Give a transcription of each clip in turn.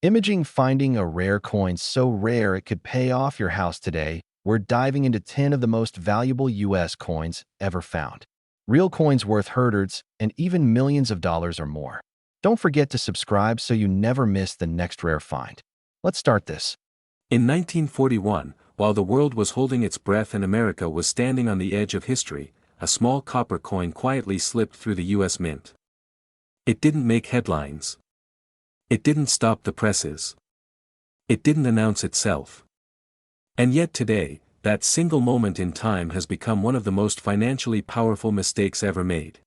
Imaging finding a rare coin so rare it could pay off your house today, we're diving into 10 of the most valuable US coins ever found. Real coins worth hundreds and even millions of dollars or more. Don't forget to subscribe so you never miss the next rare find. Let's start this. In 1941, while the world was holding its breath and America was standing on the edge of history, a small copper coin quietly slipped through the US Mint. It didn't make headlines. It didn't stop the presses. It didn't announce itself. And yet today, that single moment in time has become one of the most financially powerful mistakes ever made.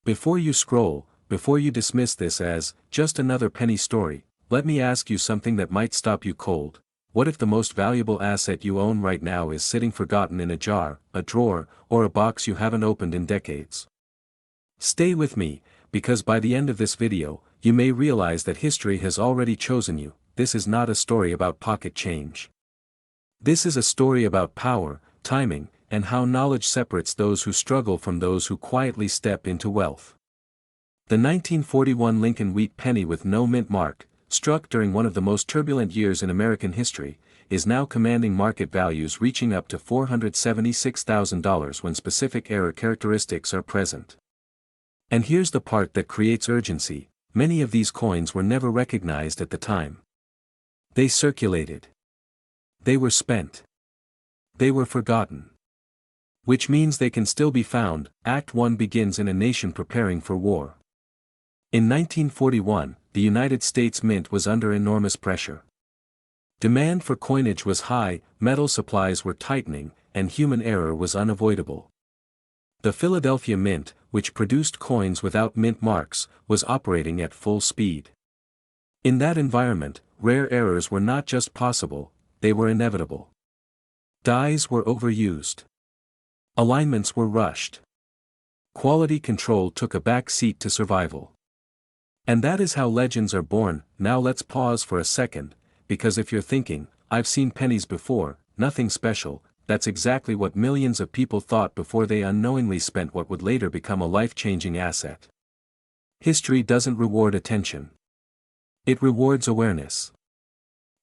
Before you scroll, before you dismiss this as just another penny story, let me ask you something that might stop you cold. What if the most valuable asset you own right now is sitting forgotten in a jar, a drawer, or a box you haven't opened in decades? Stay with me, because by the end of this video, you may realize that history has already chosen you. This is not a story about pocket change. This is a story about power, timing, and how knowledge separates those who struggle from those who quietly step into wealth. The 1941 Lincoln wheat penny with no mint mark, struck during one of the most turbulent years in American history, is now commanding market values reaching up to $476,000 when specific error characteristics are present. And here's the part that creates urgency: many of these coins were never recognized at the time. They circulated. They were spent. They were forgotten. Which means they can still be found. Act 1 begins in a nation preparing for war. In 1941, the United States Mint was under enormous pressure. Demand for coinage was high, metal supplies were tightening, and human error was unavoidable. The Philadelphia Mint, which produced coins without mint marks, was operating at full speed. In that environment, rare errors were not just possible, they were inevitable. Dies were overused. Alignments were rushed. Quality control took a back seat to survival. And that is how legends are born. Now let's pause for a second, because if you're thinking, I've seen pennies before, nothing special, that's exactly what millions of people thought before they unknowingly spent what would later become a life-changing asset. History doesn't reward attention. It rewards awareness.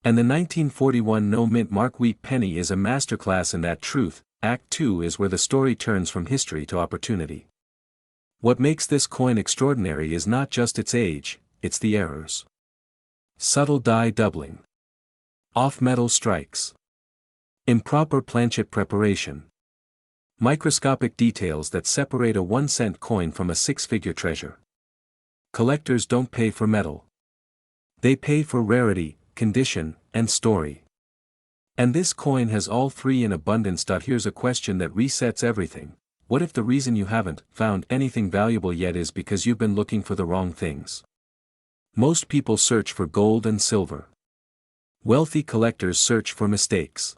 And the 1941 no-mint mark wheat penny is a masterclass in that truth. Act 2 is where the story turns from history to opportunity. What makes this coin extraordinary is not just its age, it's the errors. Subtle die doubling. Off-metal strikes. Improper planchet preparation. Microscopic details that separate a 1-cent coin from a 6-figure treasure. Collectors don't pay for metal. They pay for rarity, condition, and story. And this coin has all three in abundance. Here's a question that resets everything. What if the reason you haven't found anything valuable yet is because you've been looking for the wrong things? Most people search for gold and silver. Wealthy collectors search for mistakes.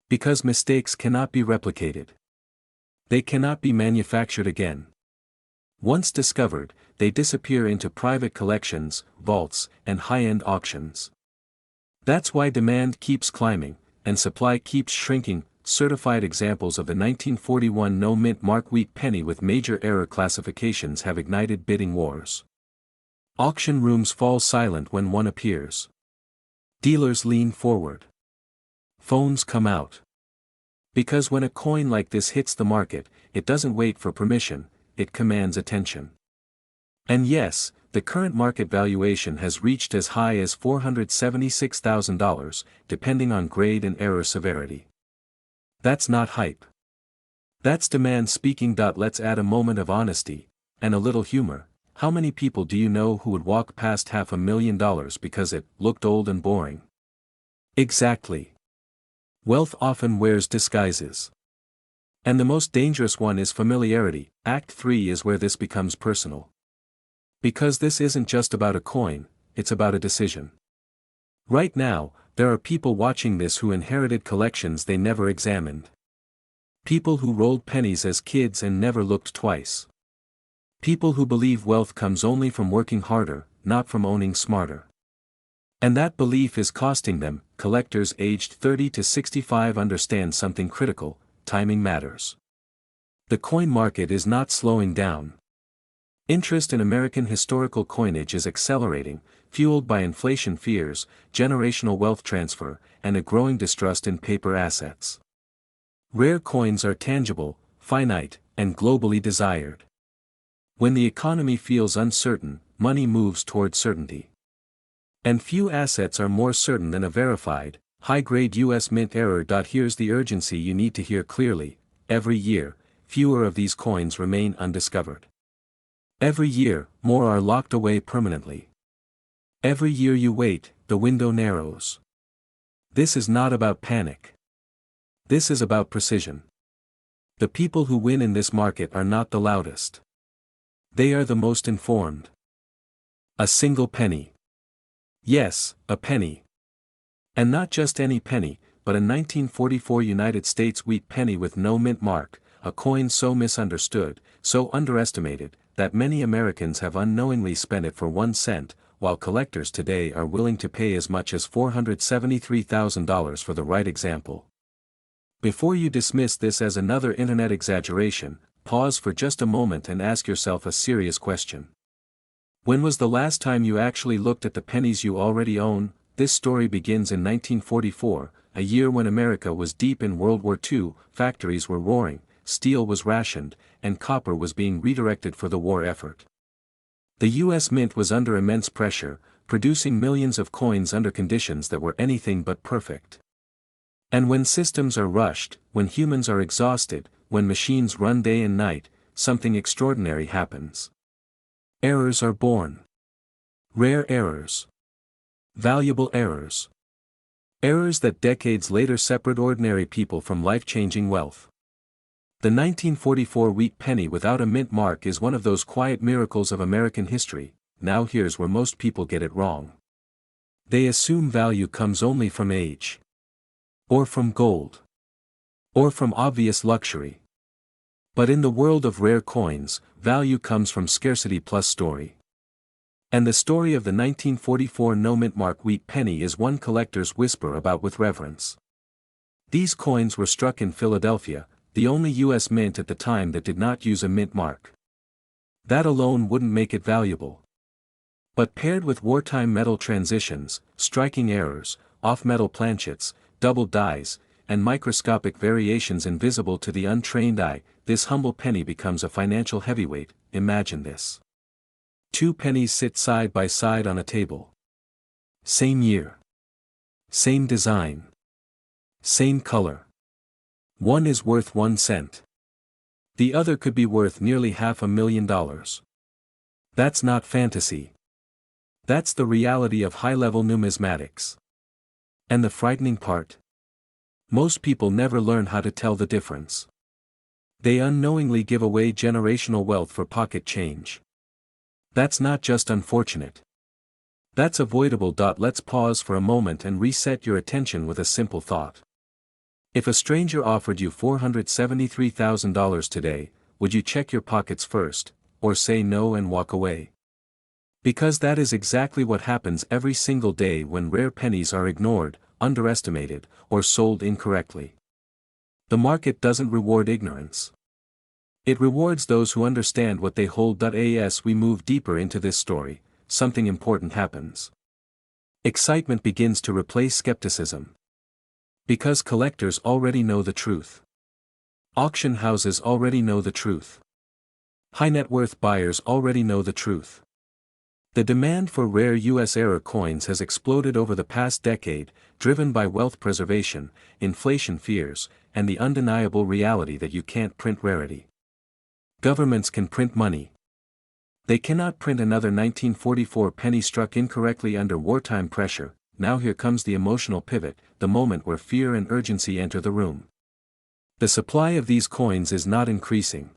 Because mistakes cannot be replicated. They cannot be manufactured again. Once discovered, they disappear into private collections, vaults, and high-end auctions. That's why demand keeps climbing, and supply keeps shrinking. Certified examples of the 1941 no-mint mark wheat penny with major error classifications have ignited bidding wars. Auction rooms fall silent when one appears. Dealers lean forward. Phones come out. Because when a coin like this hits the market, it doesn't wait for permission, it commands attention. And yes, the current market valuation has reached as high as $476,000, depending on grade and error severity. That's not hype. That's demand speaking. Let's add a moment of honesty, and a little humor. How many people do you know who would walk past $500,000 because it looked old and boring? Exactly. Wealth often wears disguises. And the most dangerous one is familiarity. Act 3 is where this becomes personal. Because this isn't just about a coin, it's about a decision. Right now, there are people watching this who inherited collections they never examined. People who rolled pennies as kids and never looked twice. People who believe wealth comes only from working harder, not from owning smarter. And that belief is costing them. Collectors aged 30 to 65 understand something critical: timing matters. The coin market is not slowing down. Interest in American historical coinage is accelerating, fueled by inflation fears, generational wealth transfer, and a growing distrust in paper assets. Rare coins are tangible, finite, and globally desired. When the economy feels uncertain, money moves toward certainty. And few assets are more certain than a verified, high-grade U.S. Mint error. Here's the urgency you need to hear clearly: every year, fewer of these coins remain undiscovered. Every year, more are locked away permanently. Every year you wait, the window narrows. This is not about panic. This is about precision. The people who win in this market are not the loudest. They are the most informed. A single penny. Yes, a penny. And not just any penny, but a 1944 United States wheat penny with no mint mark, a coin so misunderstood, so underestimated, that many Americans have unknowingly spent it for 1 cent, while collectors today are willing to pay as much as $473,000 for the right example. Before you dismiss this as another internet exaggeration, pause for just a moment and ask yourself a serious question. When was the last time you actually looked at the pennies you already own? This story begins in 1944, a year when America was deep in World War II, factories were roaring, steel was rationed, and copper was being redirected for the war effort. The U.S. Mint was under immense pressure, producing millions of coins under conditions that were anything but perfect. And when systems are rushed, when humans are exhausted, when machines run day and night, something extraordinary happens. Errors are born. Rare errors. Valuable errors. Errors that decades later separate ordinary people from life-changing wealth. The 1944 wheat penny without a mint mark is one of those quiet miracles of American history. Now here's where most people get it wrong. They assume value comes only from age. Or from gold. Or from obvious luxury. But in the world of rare coins, value comes from scarcity plus story. And the story of the 1944 no mint mark wheat penny is one collectors whisper about with reverence. These coins were struck in Philadelphia, the only U.S. mint at the time that did not use a mint mark. That alone wouldn't make it valuable. But paired with wartime metal transitions, striking errors, off-metal planchets, double dies, and microscopic variations invisible to the untrained eye, this humble penny becomes a financial heavyweight. Imagine this. 2 pennies sit side by side on a table. Same year. Same design. Same color. One is worth 1 cent. The other could be worth nearly $500,000. That's not fantasy. That's the reality of high-level numismatics. And the frightening part? Most people never learn how to tell the difference. They unknowingly give away generational wealth for pocket change. That's not just unfortunate. That's avoidable. Let's pause for a moment and reset your attention with a simple thought. If a stranger offered you $473,000 today, would you check your pockets first, or say no and walk away? Because that is exactly what happens every single day when rare pennies are ignored, underestimated, or sold incorrectly. The market doesn't reward ignorance. It rewards those who understand what they hold. As we move deeper into this story, something important happens. Excitement begins to replace skepticism. Because collectors already know the truth. Auction houses already know the truth. High net worth buyers already know the truth. The demand for rare U.S. error coins has exploded over the past decade, driven by wealth preservation, inflation fears, and the undeniable reality that you can't print rarity. Governments can print money. They cannot print another 1944 penny struck incorrectly under wartime pressure. Now here comes the emotional pivot, the moment where fear and urgency enter the room. The supply of these coins is not increasing.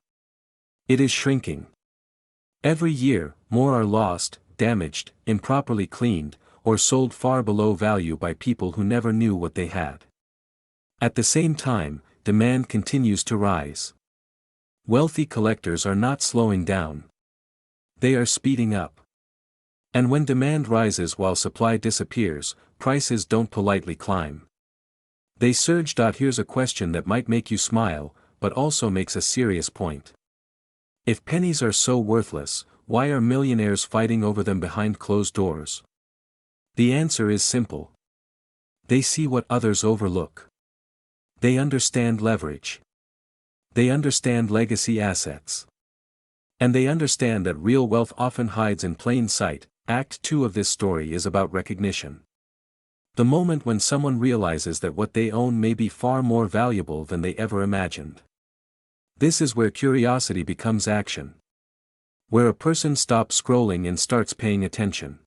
It is shrinking. Every year, more are lost, damaged, improperly cleaned, or sold far below value by people who never knew what they had. At the same time, demand continues to rise. Wealthy collectors are not slowing down. They are speeding up. And when demand rises while supply disappears, prices don't politely climb. They surge. Here's a question that might make you smile, but also makes a serious point. If pennies are so worthless, why are millionaires fighting over them behind closed doors? The answer is simple. They see what others overlook. They understand leverage. They understand legacy assets. And they understand that real wealth often hides in plain sight. Act 2 of this story is about recognition. The moment when someone realizes that what they own may be far more valuable than they ever imagined. This is where curiosity becomes action. Where a person stops scrolling and starts paying attention.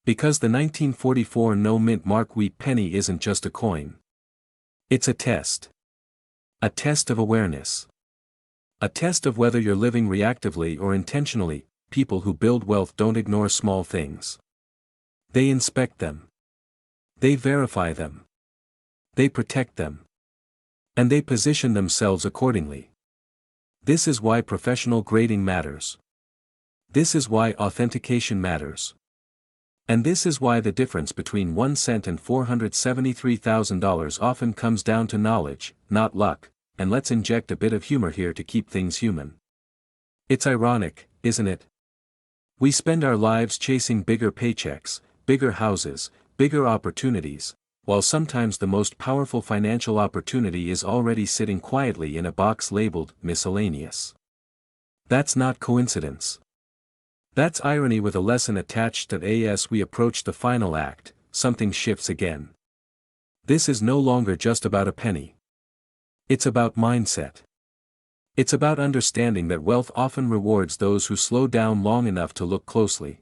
Because the 1944 no-mint mark wheat penny isn't just a coin. It's a test. A test of awareness. A test of whether you're living reactively or intentionally. People who build wealth don't ignore small things. They inspect them. They verify them. They protect them. And they position themselves accordingly. This is why professional grading matters. This is why authentication matters. And this is why the difference between 1 cent and $473,000 often comes down to knowledge, not luck, and let's inject a bit of humor here to keep things human. It's ironic, isn't it? We spend our lives chasing bigger paychecks, bigger houses, bigger opportunities, while sometimes the most powerful financial opportunity is already sitting quietly in a box labeled miscellaneous. That's not coincidence. That's irony with a lesson attached. As we approach the final act, something shifts again. This is no longer just about a penny. It's about mindset. It's about understanding that wealth often rewards those who slow down long enough to look closely.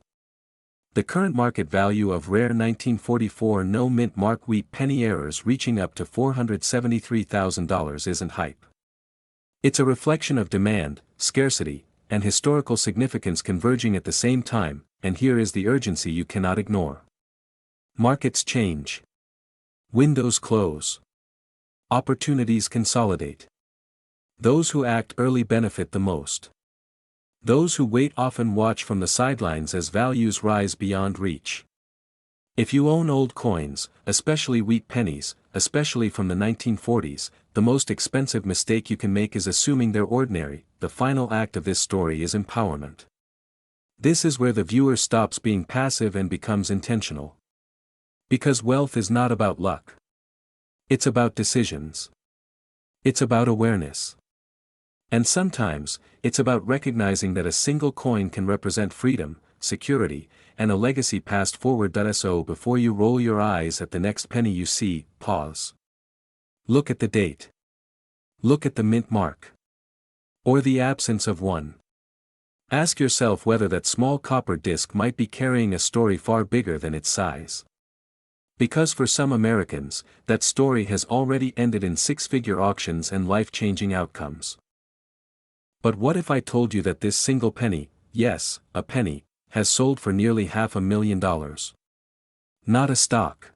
The current market value of rare 1944 no-mint mark wheat penny errors reaching up to $473,000 isn't hype. It's a reflection of demand, scarcity, and historical significance converging at the same time, and here is the urgency you cannot ignore. Markets change. Windows close. Opportunities consolidate. Those who act early benefit the most. Those who wait often watch from the sidelines as values rise beyond reach. If you own old coins, especially wheat pennies, especially from the 1940s, the most expensive mistake you can make is assuming they're ordinary. The final act of this story is empowerment. This is where the viewer stops being passive and becomes intentional. Because wealth is not about luck. It's about decisions. It's about awareness. And sometimes, it's about recognizing that a single coin can represent freedom, security, and a legacy passed forward. So before you roll your eyes at the next penny you see, pause. Look at the date. Look at the mint mark. Or the absence of one. Ask yourself whether that small copper disc might be carrying a story far bigger than its size. Because for some Americans, that story has already ended in six-figure auctions and life-changing outcomes. But what if I told you that this single penny, yes, a penny, has sold for nearly $500,000? Not a stock.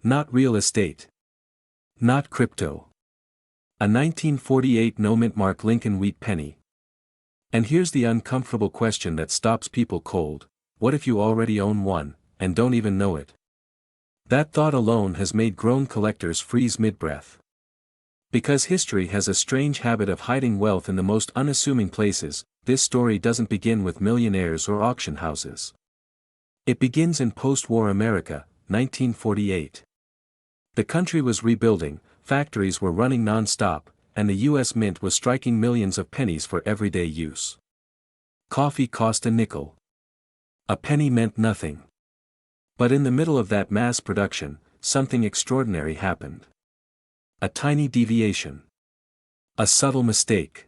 Not real estate. Not crypto. A 1948 no-mint mark Lincoln wheat penny. And here's the uncomfortable question that stops people cold: what if you already own one, and don't even know it? That thought alone has made grown collectors freeze mid-breath. Because history has a strange habit of hiding wealth in the most unassuming places, this story doesn't begin with millionaires or auction houses. It begins in post-war America, 1948. The country was rebuilding, factories were running non-stop, and the U.S. Mint was striking millions of pennies for everyday use. Coffee cost a nickel. A penny meant nothing. But in the middle of that mass production, something extraordinary happened. A tiny deviation. A subtle mistake.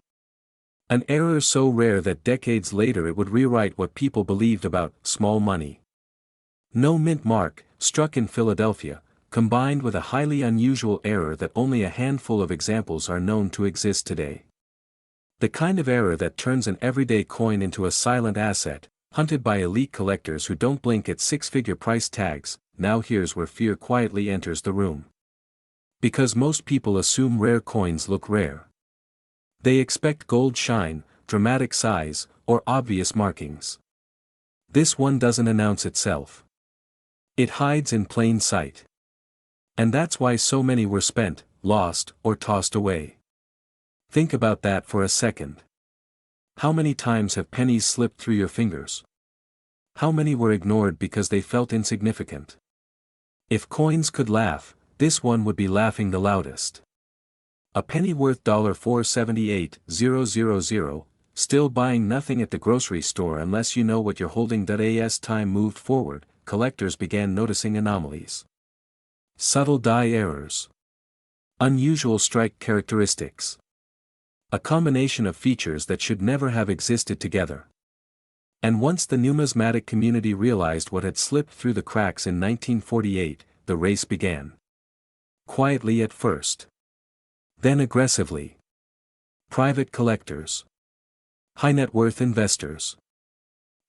An error so rare that decades later it would rewrite what people believed about small money. No mint mark, struck in Philadelphia, combined with a highly unusual error that only a handful of examples are known to exist today. The kind of error that turns an everyday coin into a silent asset, hunted by elite collectors who don't blink at six-figure price tags. Now here's where fear quietly enters the room. Because most people assume rare coins look rare. They expect gold shine, dramatic size, or obvious markings. This one doesn't announce itself. It hides in plain sight. And that's why so many were spent, lost, or tossed away. Think about that for a second. How many times have pennies slipped through your fingers? how many were ignored because they felt insignificant? If coins could laugh, this one would be laughing the loudest. A penny worth $4.78,000, still buying nothing at the grocery store unless you know what you're holding. As time moved forward, collectors began noticing anomalies. Subtle die errors. Unusual strike characteristics. A combination of features that should never have existed together. And once the numismatic community realized what had slipped through the cracks in 1948, the race began. Quietly at first. Then aggressively. Private collectors. High net worth investors.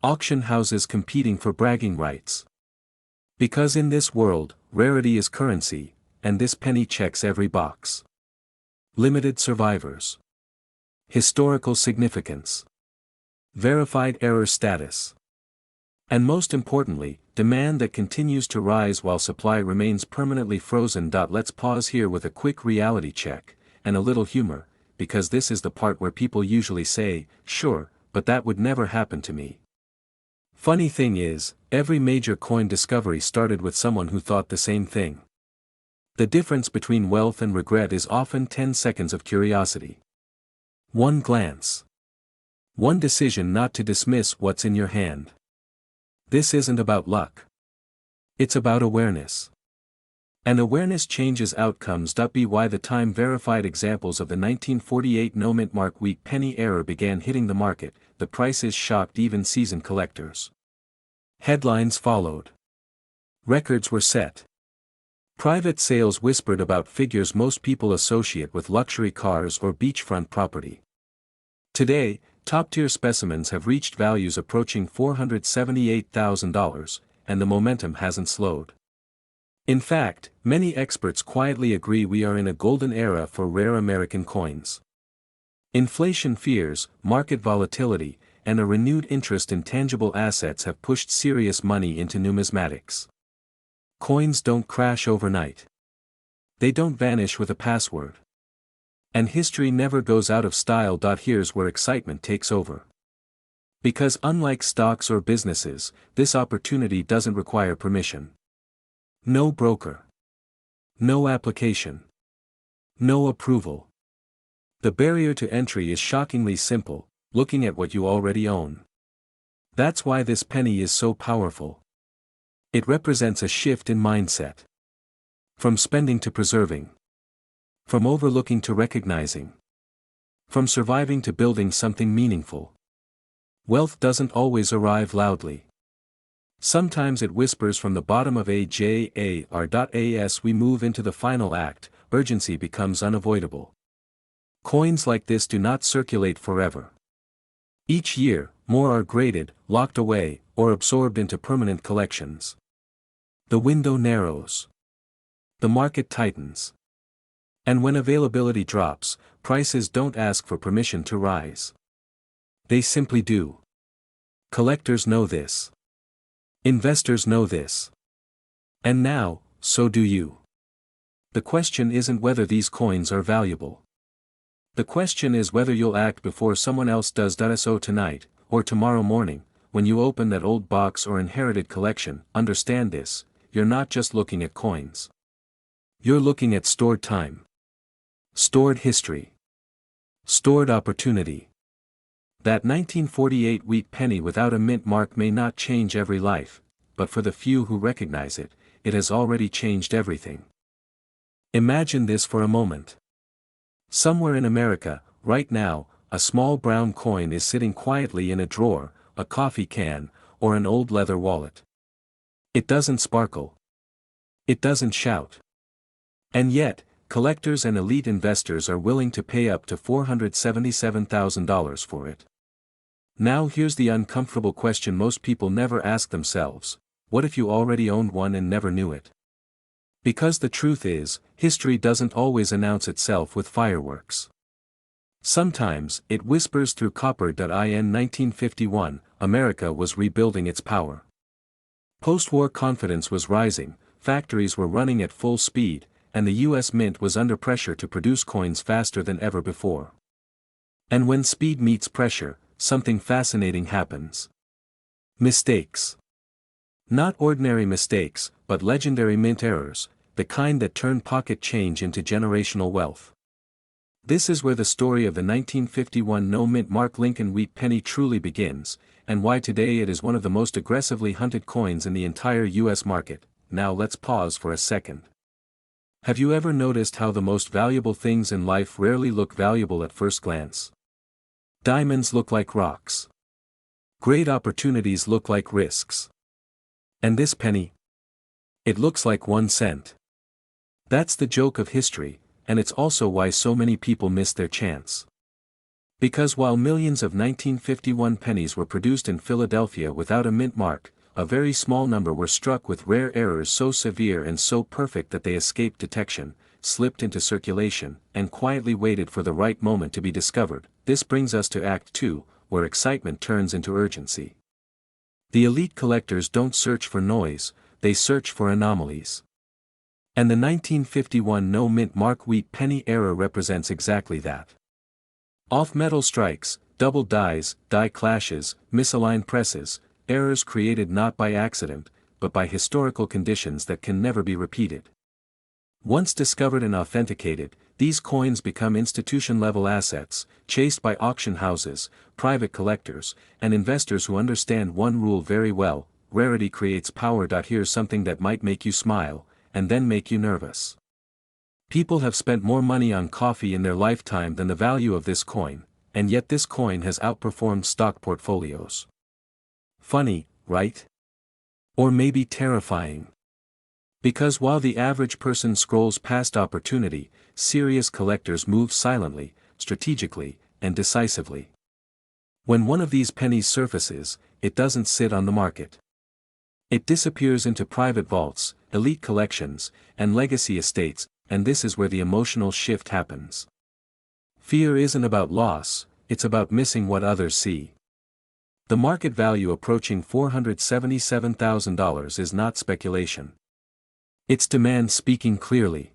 Auction houses competing for bragging rights. Because in this world, rarity is currency, and this penny checks every box. Limited survivors. Historical significance. Verified error status. And most importantly, demand that continues to rise while supply remains permanently frozen. Let's pause here with a quick reality check, and a little humor, because this is the part where people usually say, "Sure, but that would never happen to me." Funny thing is, every major coin discovery started with someone who thought the same thing. The difference between wealth and regret is often 10 seconds of curiosity. One glance. One decision not to dismiss what's in your hand. This isn't about luck. It's about awareness. And awareness changes outcomes. Be why the time-verified examples of the 1948 no-mint mark week penny error began hitting the market, the prices shocked even seasoned collectors. Headlines followed. Records were set. Private sales whispered about figures most people associate with luxury cars or beachfront property. Today, top-tier specimens have reached values approaching $478,000, and the momentum hasn't slowed. In fact, many experts quietly agree we are in a golden era for rare American coins. Inflation fears, market volatility, and a renewed interest in tangible assets have pushed serious money into numismatics. Coins don't crash overnight. They don't vanish with a password. And history never goes out of style. Here's where excitement takes over. Because unlike stocks or businesses, this opportunity doesn't require permission. No broker. No application. No approval. The barrier to entry is shockingly simple, looking at what you already own. That's why this penny is so powerful. It represents a shift in mindset. From spending to preserving. From overlooking to recognizing. From surviving to building something meaningful. Wealth doesn't always arrive loudly. Sometimes it whispers from the bottom of as we move into the final act, urgency becomes unavoidable. Coins like this do not circulate forever. Each year, more are graded, locked away, or absorbed into permanent collections. The window narrows. The market tightens. And when availability drops, prices don't ask for permission to rise. They simply do. Collectors know this. Investors know this. And now, so do you. The question isn't whether these coins are valuable. The question is whether you'll act before someone else does. So tonight, or tomorrow morning, when you open that old box or inherited collection, understand this, you're not just looking at coins. You're looking at stored time. Stored history. Stored opportunity. That 1948 wheat penny without a mint mark may not change every life, but for the few who recognize it, it has already changed everything. Imagine this for a moment. Somewhere in America, right now, a small brown coin is sitting quietly in a drawer, a coffee can, or an old leather wallet. It doesn't sparkle. It doesn't shout. And yet, collectors and elite investors are willing to pay up to $477,000 for it. Now here's the uncomfortable question most people never ask themselves: what if you already owned one and never knew it? Because the truth is, history doesn't always announce itself with fireworks. Sometimes, it whispers through copper. In 1951, America was rebuilding its power. Post-war confidence was rising, factories were running at full speed, and the U.S. Mint was under pressure to produce coins faster than ever before. And when speed meets pressure, something fascinating happens. Mistakes. Not ordinary mistakes, but legendary mint errors, the kind that turn pocket change into generational wealth. This is where the story of the 1951 no-mint mark Lincoln wheat penny truly begins, and why today it is one of the most aggressively hunted coins in the entire US market. Now let's pause for a second. Have you ever noticed how the most valuable things in life rarely look valuable at first glance? Diamonds look like rocks. Great opportunities look like risks. And this penny? It looks like 1 cent. That's the joke of history, and it's also why so many people miss their chance. Because while millions of 1951 pennies were produced in Philadelphia without a mint mark, a very small number were struck with rare errors so severe and so perfect that they escaped detection, slipped into circulation, and quietly waited for the right moment to be discovered. This brings us to Act 2, where excitement turns into urgency. The elite collectors don't search for noise, they search for anomalies. And the 1951 no-mint mark wheat penny era represents exactly that. Off-metal strikes, double dies, die clashes, misaligned presses, errors created not by accident, but by historical conditions that can never be repeated. Once discovered and authenticated, these coins become institution-level assets, chased by auction houses, private collectors, and investors who understand one rule very well: rarity creates power. Here's something that might make you smile, and then make you nervous. People have spent more money on coffee in their lifetime than the value of this coin, and yet this coin has outperformed stock portfolios. Funny, right? Or maybe terrifying. Because while the average person scrolls past opportunity, serious collectors move silently, strategically, and decisively. When one of these pennies surfaces, it doesn't sit on the market. It disappears into private vaults, elite collections, and legacy estates, and this is where the emotional shift happens. Fear isn't about loss, it's about missing what others see. The market value approaching $477,000 is not speculation. It's demand speaking clearly.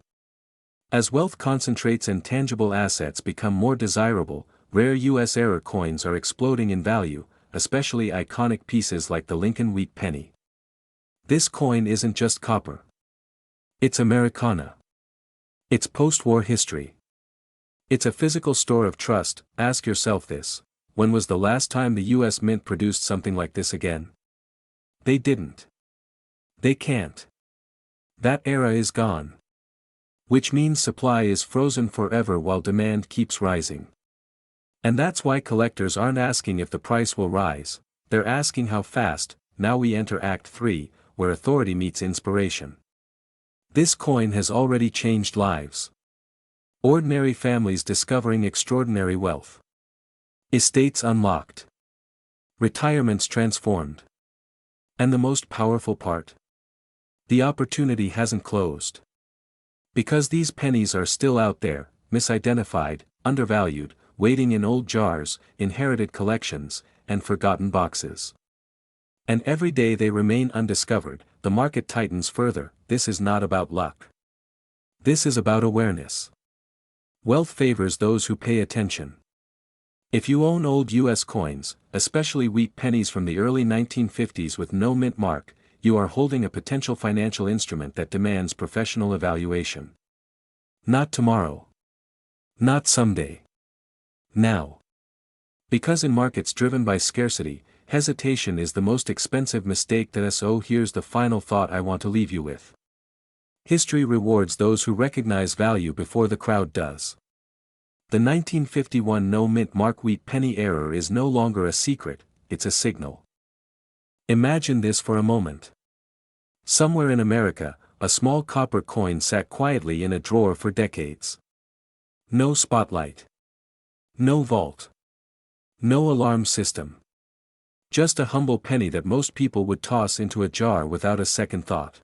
As wealth concentrates and tangible assets become more desirable, rare US era coins are exploding in value, especially iconic pieces like the Lincoln wheat penny. This coin isn't just copper. It's Americana. It's post-war history. It's a physical store of trust. Ask yourself this: when was the last time the US Mint produced something like this again? They didn't. They can't. That era is gone. Which means supply is frozen forever while demand keeps rising. And that's why collectors aren't asking if the price will rise, they're asking how fast. Now we enter Act 3, where authority meets inspiration. This coin has already changed lives. Ordinary families discovering extraordinary wealth. Estates unlocked. Retirements transformed. And the most powerful part? The opportunity hasn't closed. Because these pennies are still out there, misidentified, undervalued, waiting in old jars, inherited collections, and forgotten boxes. And every day they remain undiscovered, the market tightens further. This is not about luck. This is about awareness. Wealth favors those who pay attention. If you own old US coins, especially wheat pennies from the early 1950s with no mint mark, you are holding a potential financial instrument that demands professional evaluation. Not tomorrow. Not someday. Now. Because in markets driven by scarcity, hesitation is the most expensive mistake. So here's the final thought I want to leave you with. History rewards those who recognize value before the crowd does. The 1951 no-mint mark wheat penny error is no longer a secret, it's a signal. Imagine this for a moment. Somewhere in America, a small copper coin sat quietly in a drawer for decades. No spotlight. No vault. No alarm system. Just a humble penny that most people would toss into a jar without a second thought.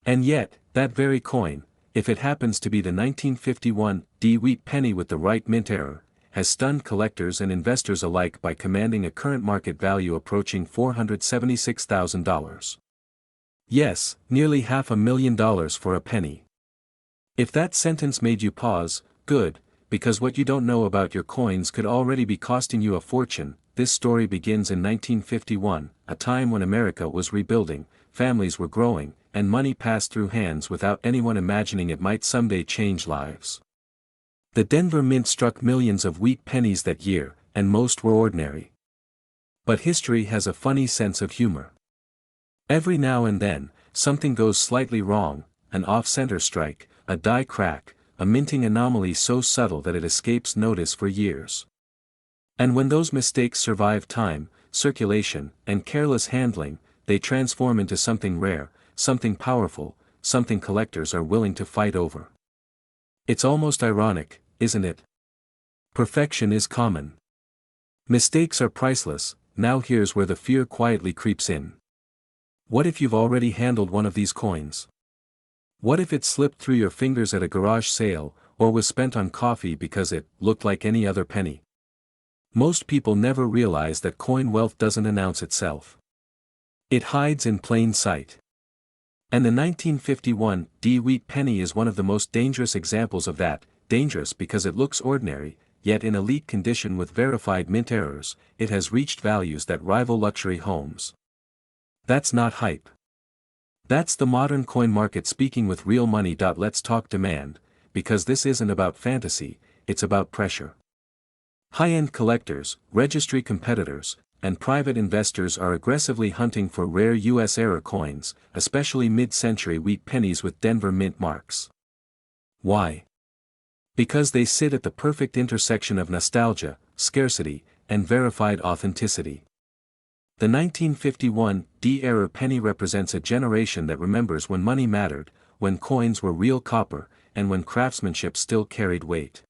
And yet, that very coin, if it happens to be the 1951 wheat penny with the right mint error, has stunned collectors and investors alike by commanding a current market value approaching $476,000. Yes, nearly $500,000 for a penny. If that sentence made you pause, good, because what you don't know about your coins could already be costing you a fortune. This story begins in 1951, a time when America was rebuilding, families were growing, and money passed through hands without anyone imagining it might someday change lives. The Denver Mint struck millions of wheat pennies that year, and most were ordinary. But history has a funny sense of humor. Every now and then, something goes slightly wrong, an off-center strike, a die crack, a minting anomaly so subtle that it escapes notice for years. And when those mistakes survive time, circulation, and careless handling, they transform into something rare, something powerful, something collectors are willing to fight over. It's almost ironic, isn't it? Perfection is common. Mistakes are priceless. Now here's where the fear quietly creeps in. What if you've already handled one of these coins? What if it slipped through your fingers at a garage sale, or was spent on coffee because it looked like any other penny? Most people never realize that coin wealth doesn't announce itself. It hides in plain sight. And the 1951 wheat penny is one of the most dangerous examples of that, dangerous because it looks ordinary, yet in elite condition with verified mint errors, it has reached values that rival luxury homes. That's not hype. That's the modern coin market speaking with real money. Let's talk demand, because this isn't about fantasy, it's about pressure. High-end collectors, registry competitors, and private investors are aggressively hunting for rare U.S. era coins, especially mid-century wheat pennies with Denver Mint marks. Why? Because they sit at the perfect intersection of nostalgia, scarcity, and verified authenticity. The 1951 era penny represents a generation that remembers when money mattered, when coins were real copper, and when craftsmanship still carried weight.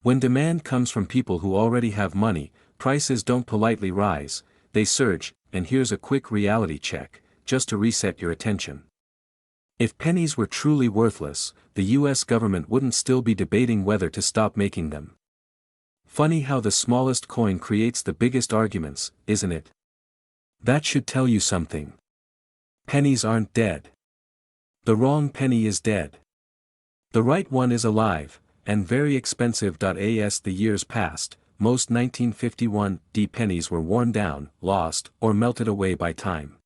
When demand comes from people who already have money, prices don't politely rise, they surge. And here's a quick reality check, just to reset your attention. If pennies were truly worthless, the US government wouldn't still be debating whether to stop making them. Funny how the smallest coin creates the biggest arguments, isn't it? That should tell you something. Pennies aren't dead. The wrong penny is dead. The right one is alive, and very expensive. As the years passed, most 1951 pennies were worn down, lost, or melted away by time.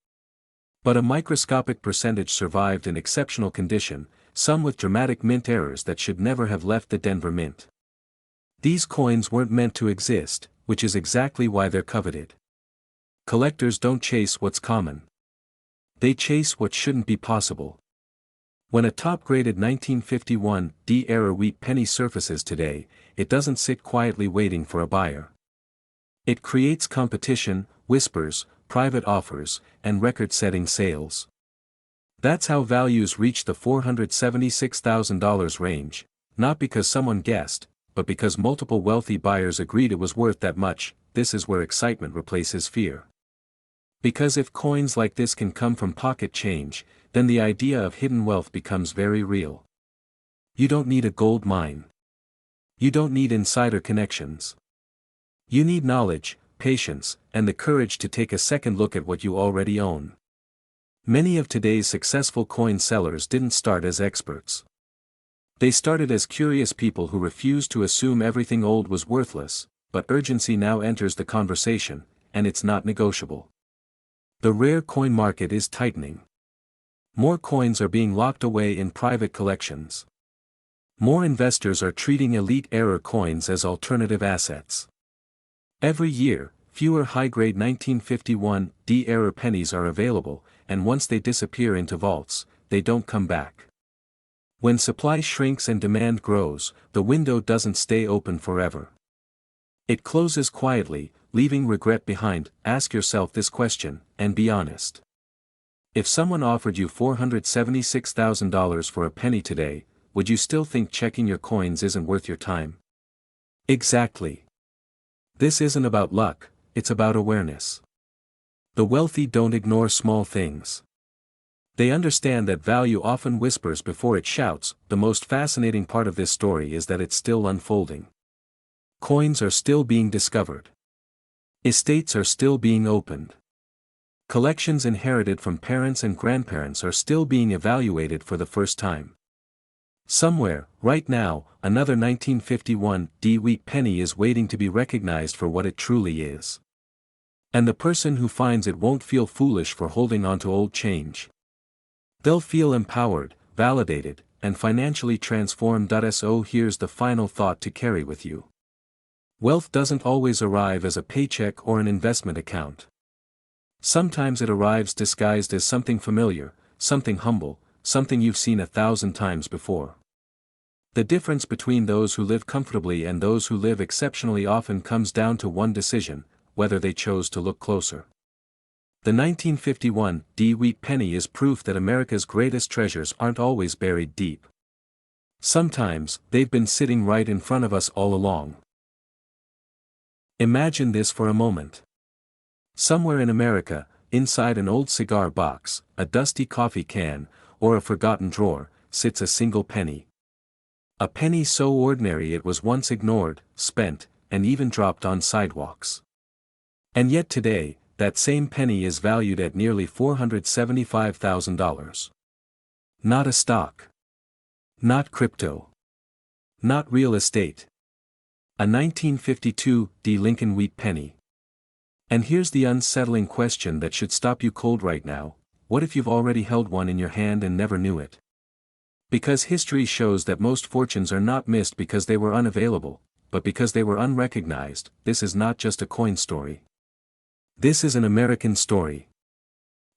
But a microscopic percentage survived in exceptional condition, some with dramatic mint errors that should never have left the Denver Mint. These coins weren't meant to exist, which is exactly why they're coveted. Collectors don't chase what's common. They chase what shouldn't be possible. When a top-graded 1951 era wheat penny surfaces today, it doesn't sit quietly waiting for a buyer. It creates competition, whispers, private offers, and record-setting sales. That's how values reach the $476,000 range, not because someone guessed, but because multiple wealthy buyers agreed it was worth that much. This is where excitement replaces fear. Because if coins like this can come from pocket change, then the idea of hidden wealth becomes very real. You don't need a gold mine. You don't need insider connections. You need knowledge, patience, and the courage to take a second look at what you already own. Many of today's successful coin sellers didn't start as experts. They started as curious people who refused to assume everything old was worthless, but urgency now enters the conversation, and it's not negotiable. The rare coin market is tightening. More coins are being locked away in private collections. More investors are treating elite era coins as alternative assets. Every year, fewer high-grade 1951 era pennies are available, and once they disappear into vaults, they don't come back. When supply shrinks and demand grows, the window doesn't stay open forever. It closes quietly, leaving regret behind. Ask yourself this question, and be honest. If someone offered you $476,000 for a penny today, would you still think checking your coins isn't worth your time? Exactly. This isn't about luck, it's about awareness. The wealthy don't ignore small things. They understand that value often whispers before it shouts. The most fascinating part of this story is that it's still unfolding. Coins are still being discovered. Estates are still being opened. Collections inherited from parents and grandparents are still being evaluated for the first time. Somewhere, right now, another 1951 wheat penny is waiting to be recognized for what it truly is. And the person who finds it won't feel foolish for holding onto old change. They'll feel empowered, validated, and financially transformed. So here's the final thought to carry with you. Wealth doesn't always arrive as a paycheck or an investment account. Sometimes it arrives disguised as something familiar, something humble, something you've seen 1,000 times before. The difference between those who live comfortably and those who live exceptionally often comes down to one decision: whether they chose to look closer. The 1951 wheat penny is proof that America's greatest treasures aren't always buried deep. Sometimes, they've been sitting right in front of us all along. Imagine this for a moment. Somewhere in America, inside an old cigar box, a dusty coffee can, or a forgotten drawer, sits a single penny. A penny so ordinary it was once ignored, spent, and even dropped on sidewalks. And yet today, that same penny is valued at nearly $475,000. Not a stock. Not crypto. Not real estate. A 1952 Lincoln wheat penny. And here's the unsettling question that should stop you cold right now: what if you've already held one in your hand and never knew it? Because history shows that most fortunes are not missed because they were unavailable, but because they were unrecognized. This is not just a coin story. This is an American story.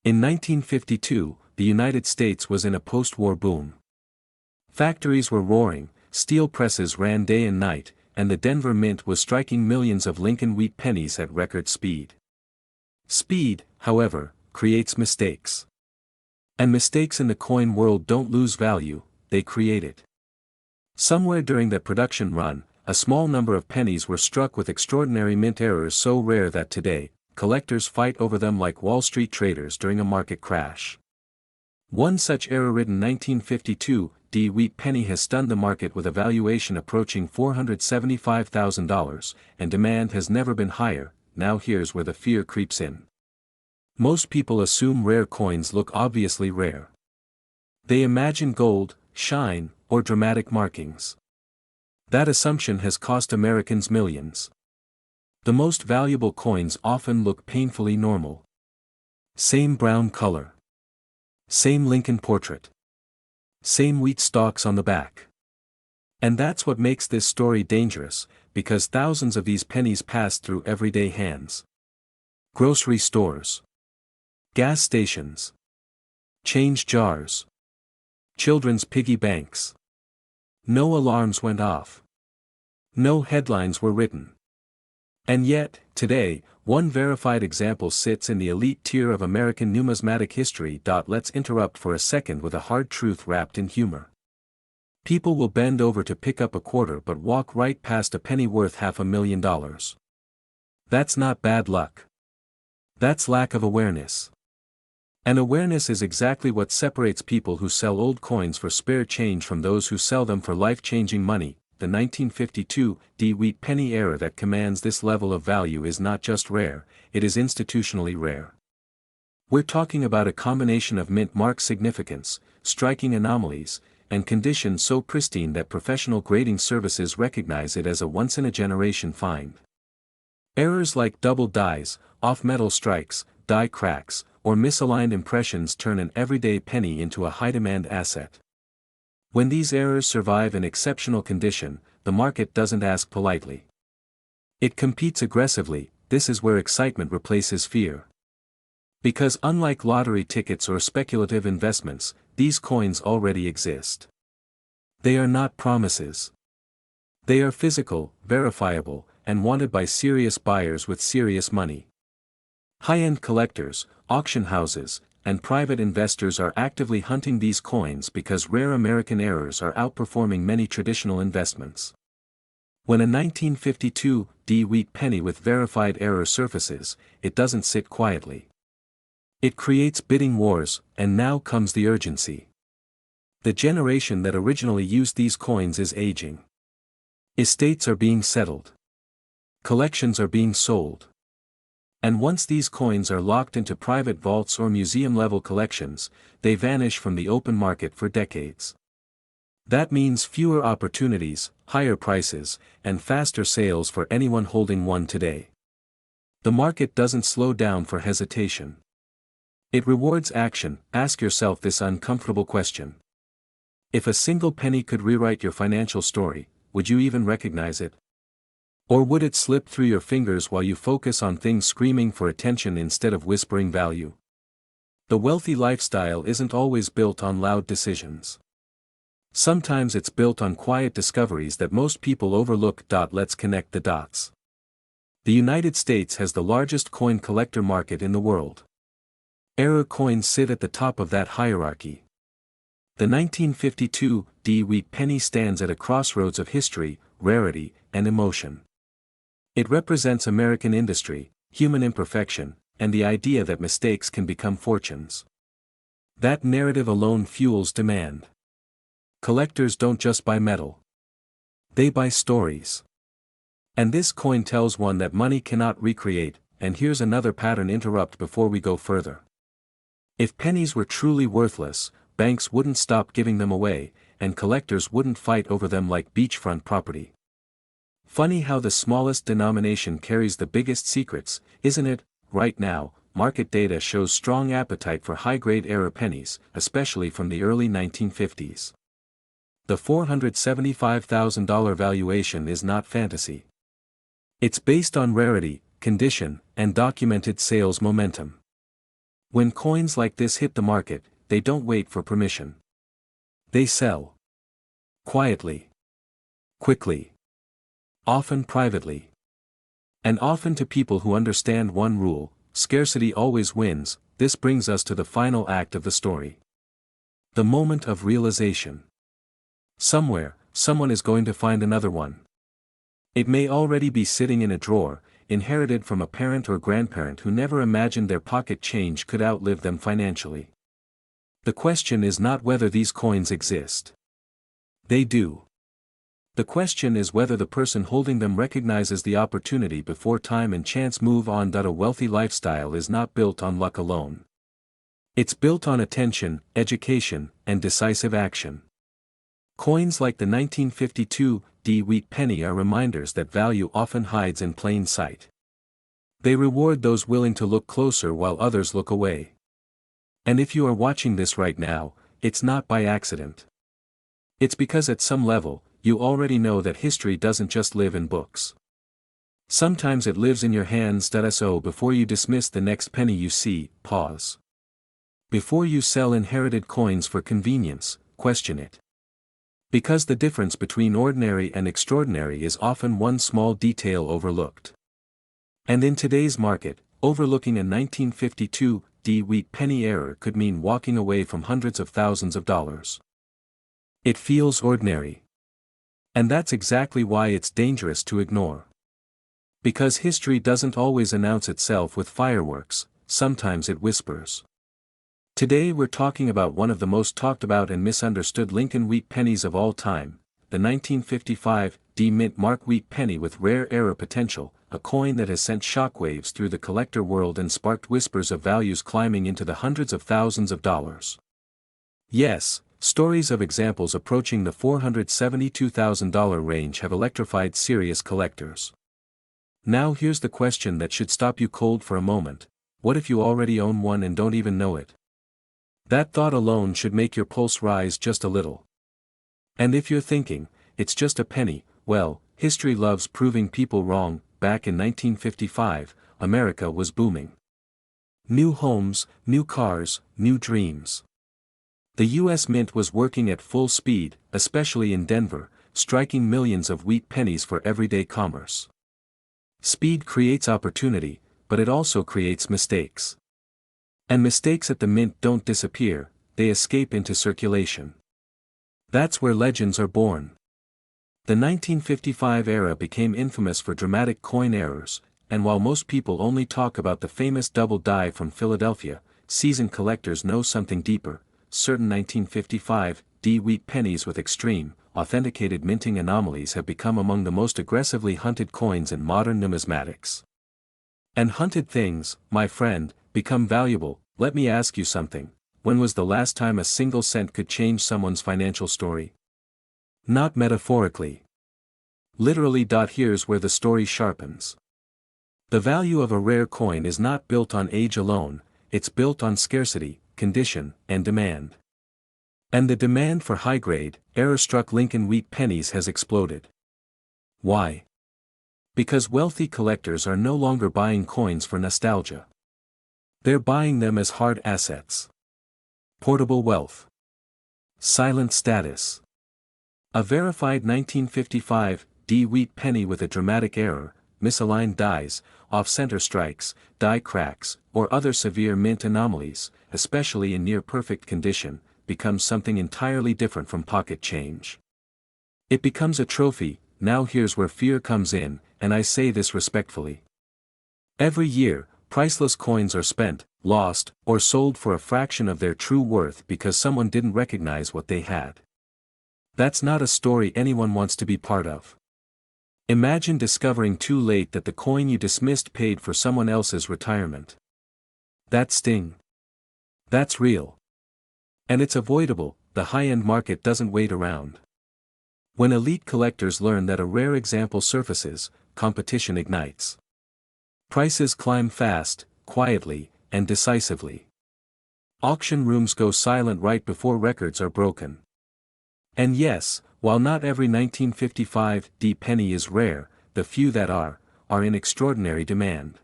In 1952, the United States was in a post-war boom. Factories were roaring, steel presses ran day and night, and the Denver Mint was striking millions of Lincoln wheat pennies at record speed. Speed, however, creates mistakes. And mistakes in the coin world don't lose value, they create it. Somewhere during that production run, a small number of pennies were struck with extraordinary mint errors so rare that today, collectors fight over them like Wall Street traders during a market crash. One such error-ridden 1952 wheat penny has stunned the market with a valuation approaching $475,000, and demand has never been higher. Now here's where the fear creeps in. Most people assume rare coins look obviously rare. They imagine gold, shine, or dramatic markings. That assumption has cost Americans millions. The most valuable coins often look painfully normal. Same brown color. Same Lincoln portrait. Same wheat stalks on the back. And that's what makes this story dangerous, because thousands of these pennies pass through everyday hands. Grocery stores. Gas stations. Change jars. Children's piggy banks. No alarms went off. No headlines were written. And yet, today, one verified example sits in the elite tier of American numismatic history. Let's interrupt for a second with a hard truth wrapped in humor. People will bend over to pick up a quarter but walk right past a penny worth $500,000. That's not bad luck. That's lack of awareness. And awareness is exactly what separates people who sell old coins for spare change from those who sell them for life-changing money. The 1952 wheat penny era that commands this level of value is not just rare, it is institutionally rare. We're talking about a combination of mint mark significance, striking anomalies, and condition so pristine that professional grading services recognize it as a once-in-a-generation find. Errors like double dies, off-metal strikes, die cracks, or misaligned impressions turn an everyday penny into a high-demand asset. When these errors survive in exceptional condition, the market doesn't ask politely. It competes aggressively. This is where excitement replaces fear. Because unlike lottery tickets or speculative investments, these coins already exist. They are not promises. They are physical, verifiable, and wanted by serious buyers with serious money. High-end collectors, auction houses, and private investors are actively hunting these coins because rare American errors are outperforming many traditional investments. When a 1952 wheat penny with verified error surfaces, it doesn't sit quietly. It creates bidding wars, and now comes the urgency. The generation that originally used these coins is aging. Estates are being settled. Collections are being sold. And once these coins are locked into private vaults or museum-level collections, they vanish from the open market for decades. That means fewer opportunities, higher prices, and faster sales for anyone holding one today. The market doesn't slow down for hesitation. It rewards action. Ask yourself this uncomfortable question. If a single penny could rewrite your financial story, would you even recognize it? Or would it slip through your fingers while you focus on things screaming for attention instead of whispering value? The wealthy lifestyle isn't always built on loud decisions. Sometimes it's built on quiet discoveries that most people overlook. Let's connect the dots. The United States has the largest coin collector market in the world. Era coins sit at the top of that hierarchy. The 1952 wheat penny stands at a crossroads of history, rarity, and emotion. It represents American industry, human imperfection, and the idea that mistakes can become fortunes. That narrative alone fuels demand. Collectors don't just buy metal. They buy stories. And this coin tells one that money cannot recreate. And here's another pattern interrupt before we go further. If pennies were truly worthless, banks wouldn't stop giving them away, and collectors wouldn't fight over them like beachfront property. Funny how the smallest denomination carries the biggest secrets, isn't it? Right now, market data shows strong appetite for high-grade era pennies, especially from the early 1950s. The $475,000 valuation is not fantasy. It's based on rarity, condition, and documented sales momentum. When coins like this hit the market, they don't wait for permission. They sell. Quietly. Quickly. Often privately. And often to people who understand one rule: scarcity always wins. This brings us to the final act of the story. The moment of realization. Somewhere, someone is going to find another one. It may already be sitting in a drawer, inherited from a parent or grandparent who never imagined their pocket change could outlive them financially. The question is not whether these coins exist. They do. The question is whether the person holding them recognizes the opportunity before time and chance move on. A wealthy lifestyle is not built on luck alone. It's built on attention, education, and decisive action. Coins like the 1952 wheat penny are reminders that value often hides in plain sight. They reward those willing to look closer while others look away. And if you are watching this right now, it's not by accident. It's because at some level, you already know that history doesn't just live in books. Sometimes it lives in your hands. So before you dismiss the next penny you see, pause. Before you sell inherited coins for convenience, question it. Because the difference between ordinary and extraordinary is often one small detail overlooked. And in today's market, overlooking a 1952 wheat penny error could mean walking away from hundreds of thousands of dollars. It feels ordinary. And that's exactly why it's dangerous to ignore. Because history doesn't always announce itself with fireworks, sometimes it whispers. Today we're talking about one of the most talked about and misunderstood Lincoln wheat pennies of all time, the 1955 mint mark wheat penny with rare era potential, a coin that has sent shockwaves through the collector world and sparked whispers of values climbing into the hundreds of thousands of dollars. Yes, stories of examples approaching the $472,000 range have electrified serious collectors. Now here's the question that should stop you cold for a moment: what if you already own one and don't even know it? That thought alone should make your pulse rise just a little. And if you're thinking, it's just a penny, well, history loves proving people wrong. Back in 1955, America was booming. New homes, new cars, new dreams. The U.S. Mint was working at full speed, especially in Denver, striking millions of wheat pennies for everyday commerce. Speed creates opportunity, but it also creates mistakes. And mistakes at the mint don't disappear, they escape into circulation. That's where legends are born. The 1955 era became infamous for dramatic coin errors, and while most people only talk about the famous double die from Philadelphia, seasoned collectors know something deeper. Certain 1955 wheat pennies with extreme, authenticated minting anomalies have become among the most aggressively hunted coins in modern numismatics. And hunted things, my friend, become valuable. Let me ask you something: when was the last time a single cent could change someone's financial story? Not metaphorically. Literally. Here's where the story sharpens. The value of a rare coin is not built on age alone, it's built on scarcity, condition, and demand. And the demand for high-grade, error-struck Lincoln wheat pennies has exploded. Why? Because wealthy collectors are no longer buying coins for nostalgia. They're buying them as hard assets. Portable wealth. Silent status. A verified 1955 D wheat penny with a dramatic error, misaligned dies, off-center strikes, die cracks, or other severe mint anomalies, especially in near-perfect condition, becomes something entirely different from pocket change. It becomes a trophy. Now here's where fear comes in, and I say this respectfully. Every year, priceless coins are spent, lost, or sold for a fraction of their true worth because someone didn't recognize what they had. That's not a story anyone wants to be part of. Imagine discovering too late that the coin you dismissed paid for someone else's retirement. That sting. That's real. And it's avoidable. The high-end market doesn't wait around. When elite collectors learn that a rare example surfaces, competition ignites. Prices climb fast, quietly, and decisively. Auction rooms go silent right before records are broken. And yes, while not every 1955 D penny is rare, the few that are in extraordinary demand.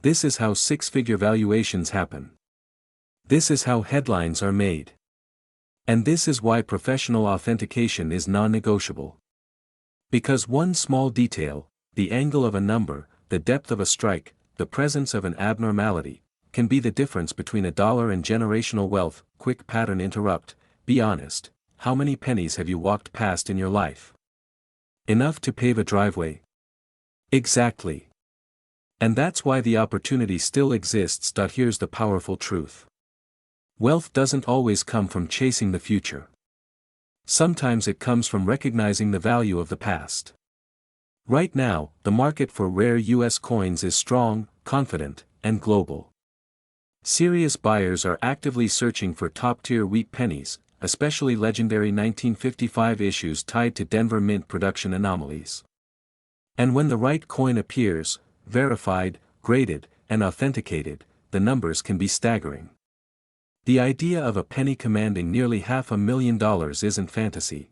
This is how six-figure valuations happen. This is how headlines are made. And this is why professional authentication is non-negotiable. Because one small detail, the angle of a number, the depth of a strike, the presence of an abnormality, can be the difference between a dollar and generational wealth. Quick pattern interrupt. Be honest, how many pennies have you walked past in your life? Enough to pave a driveway? Exactly. And that's why the opportunity still exists. Here's the powerful truth. Wealth doesn't always come from chasing the future. Sometimes it comes from recognizing the value of the past. Right now, the market for rare US coins is strong, confident, and global. Serious buyers are actively searching for top-tier wheat pennies, especially legendary 1955 issues tied to Denver Mint production anomalies. And when the right coin appears, verified, graded, and authenticated, the numbers can be staggering. The idea of a penny commanding nearly $500,000 isn't fantasy.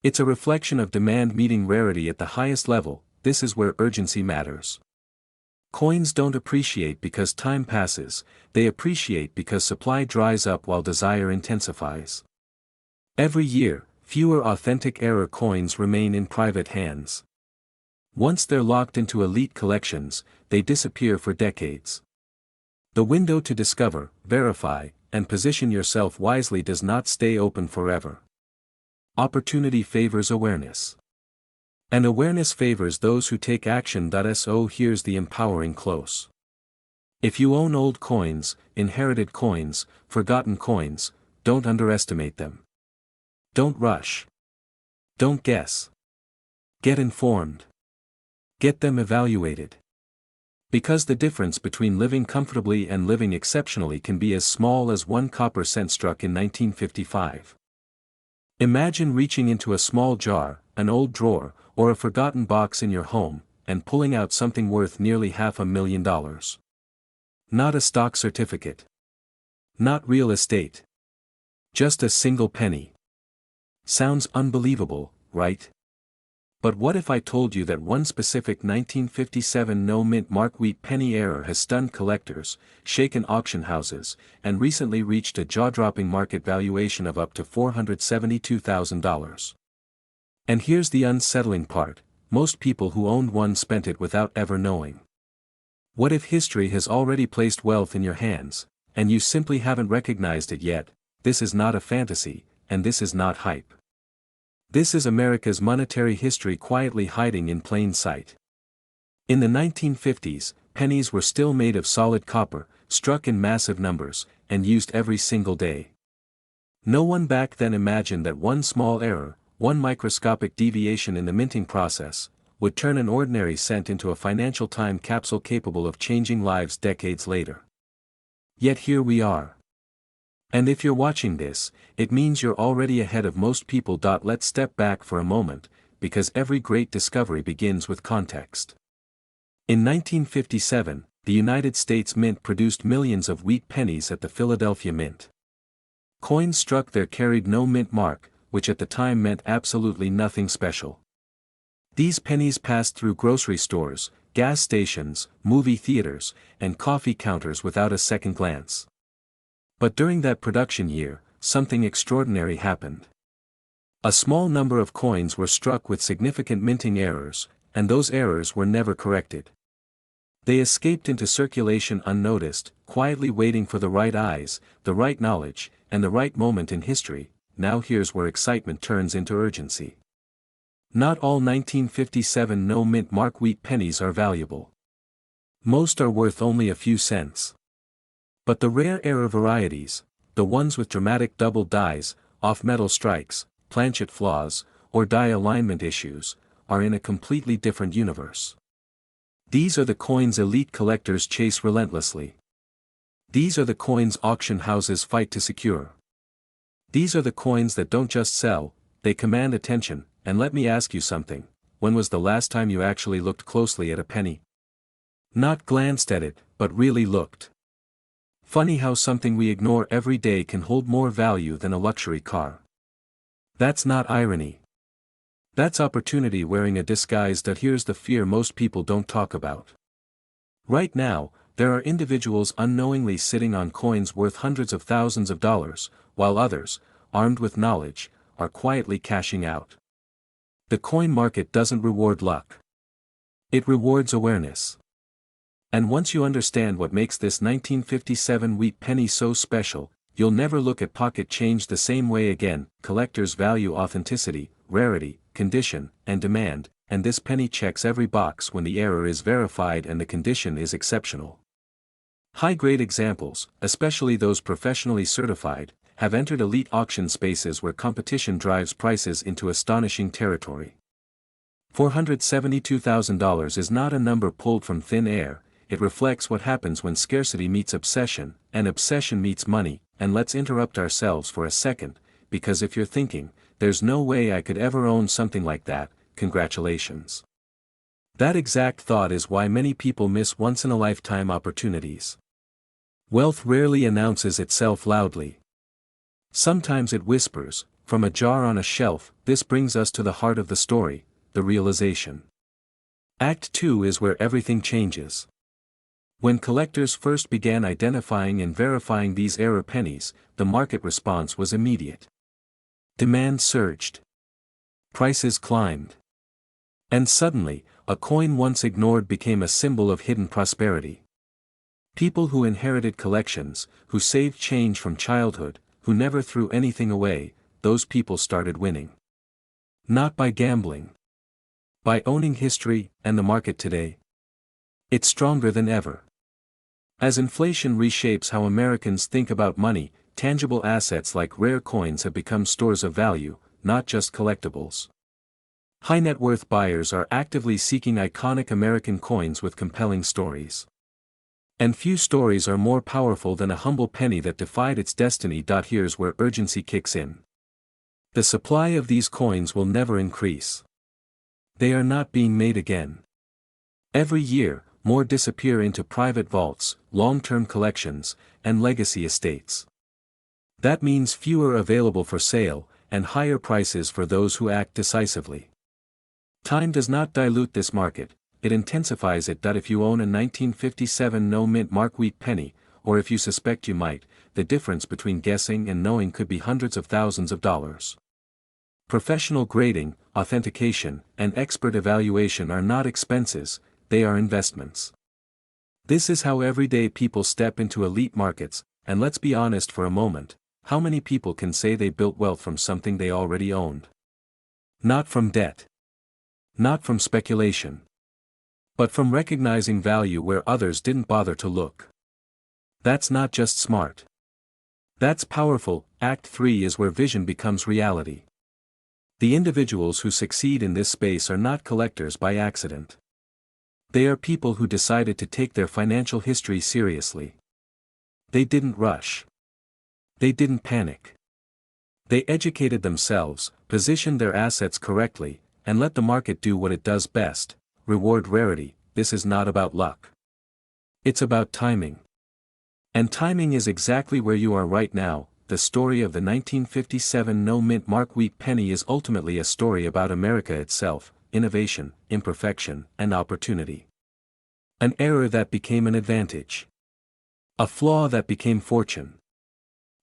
It's a reflection of demand meeting rarity at the highest level. This is where urgency matters. Coins don't appreciate because time passes, they appreciate because supply dries up while desire intensifies. Every year, fewer authentic error coins remain in private hands. Once they're locked into elite collections, they disappear for decades. The window to discover, verify, and position yourself wisely does not stay open forever. Opportunity favors awareness. And awareness favors those who take action. So here's the empowering close. If you own old coins, inherited coins, forgotten coins, don't underestimate them. Don't rush. Don't guess. Get informed. Get them evaluated. Because the difference between living comfortably and living exceptionally can be as small as 1 copper cent struck in 1955. Imagine reaching into a small jar, an old drawer, or a forgotten box in your home, and pulling out something worth nearly $500,000. Not a stock certificate. Not real estate. Just a single penny. Sounds unbelievable, right? But what if I told you that one specific 1957 no-mint mark wheat penny error has stunned collectors, shaken auction houses, and recently reached a jaw-dropping market valuation of up to $472,000? And here's the unsettling part, most people who owned one spent it without ever knowing. What if history has already placed wealth in your hands, and you simply haven't recognized it yet? This is not a fantasy, and this is not hype. This is America's monetary history quietly hiding in plain sight. In the 1950s, pennies were still made of solid copper, struck in massive numbers, and used every single day. No one back then imagined that one small error, one microscopic deviation in the minting process, would turn an ordinary cent into a financial time capsule capable of changing lives decades later. Yet here we are. And if you're watching this, it means you're already ahead of most people. Let's step back for a moment, because every great discovery begins with context. In 1957, the United States Mint produced millions of wheat pennies at the Philadelphia Mint. Coins struck there carried no mint mark, which at the time meant absolutely nothing special. These pennies passed through grocery stores, gas stations, movie theaters, and coffee counters without a second glance. But during that production year, something extraordinary happened. A small number of coins were struck with significant minting errors, and those errors were never corrected. They escaped into circulation unnoticed, quietly waiting for the right eyes, the right knowledge, and the right moment in history. Now here's where excitement turns into urgency. Not all 1957 no-mint mark wheat pennies are valuable. Most are worth only a few cents. But the rare error varieties, the ones with dramatic double dies, off-metal strikes, planchet flaws, or die alignment issues, are in a completely different universe. These are the coins elite collectors chase relentlessly. These are the coins auction houses fight to secure. These are the coins that don't just sell, they command attention. And let me ask you something, when was the last time you actually looked closely at a penny? Not glanced at it, but really looked. Funny how something we ignore every day can hold more value than a luxury car. That's not irony. That's opportunity wearing a disguise. Here's the fear most people don't talk about. Right now, there are individuals unknowingly sitting on coins worth hundreds of thousands of dollars, while others, armed with knowledge, are quietly cashing out. The coin market doesn't reward luck. It rewards awareness. And once you understand what makes this 1957 wheat penny so special, you'll never look at pocket change the same way again. Collectors value authenticity, rarity, condition, and demand, and this penny checks every box when the error is verified and the condition is exceptional. High-grade examples, especially those professionally certified, have entered elite auction spaces where competition drives prices into astonishing territory. $472,000 is not a number pulled from thin air, it reflects what happens when scarcity meets obsession, and obsession meets money. And let's interrupt ourselves for a second, because if you're thinking, there's no way I could ever own something like that, congratulations. That exact thought is why many people miss once-in-a-lifetime opportunities. Wealth rarely announces itself loudly. Sometimes it whispers, from a jar on a shelf. This brings us to the heart of the story, the realization. Act 2 is where everything changes. When collectors first began identifying and verifying these error pennies, the market response was immediate. Demand surged. Prices climbed. And suddenly, a coin once ignored became a symbol of hidden prosperity. People who inherited collections, who saved change from childhood, who never threw anything away, those people started winning. Not by gambling. By owning history and the market today. It's stronger than ever. As inflation reshapes how Americans think about money, tangible assets like rare coins have become stores of value, not just collectibles. High net worth buyers are actively seeking iconic American coins with compelling stories. And few stories are more powerful than a humble penny that defied its destiny. Here's where urgency kicks in. The supply of these coins will never increase. They are not being made again. Every year, more disappear into private vaults, long-term collections, and legacy estates. That means fewer available for sale, and higher prices for those who act decisively. Time does not dilute this market, it intensifies it. If you own a 1957 no-mint mark wheat penny, or if you suspect you might, the difference between guessing and knowing could be hundreds of thousands of dollars. Professional grading, authentication, and expert evaluation are not expenses, they are investments. This is how everyday people step into elite markets, and let's be honest for a moment, how many people can say they built wealth from something they already owned? Not from debt. Not from speculation. But from recognizing value where others didn't bother to look. That's not just smart. That's powerful. Act 3 is where vision becomes reality. The individuals who succeed in this space are not collectors by accident. They are people who decided to take their financial history seriously. They didn't rush. They didn't panic. They educated themselves, positioned their assets correctly, and let the market do what it does best, reward rarity, this is not about luck. It's about timing. And timing is exactly where you are right now. The story of the 1957 no-mint mark wheat penny is ultimately a story about America itself, innovation, imperfection, and opportunity. An error that became an advantage. A flaw that became fortune.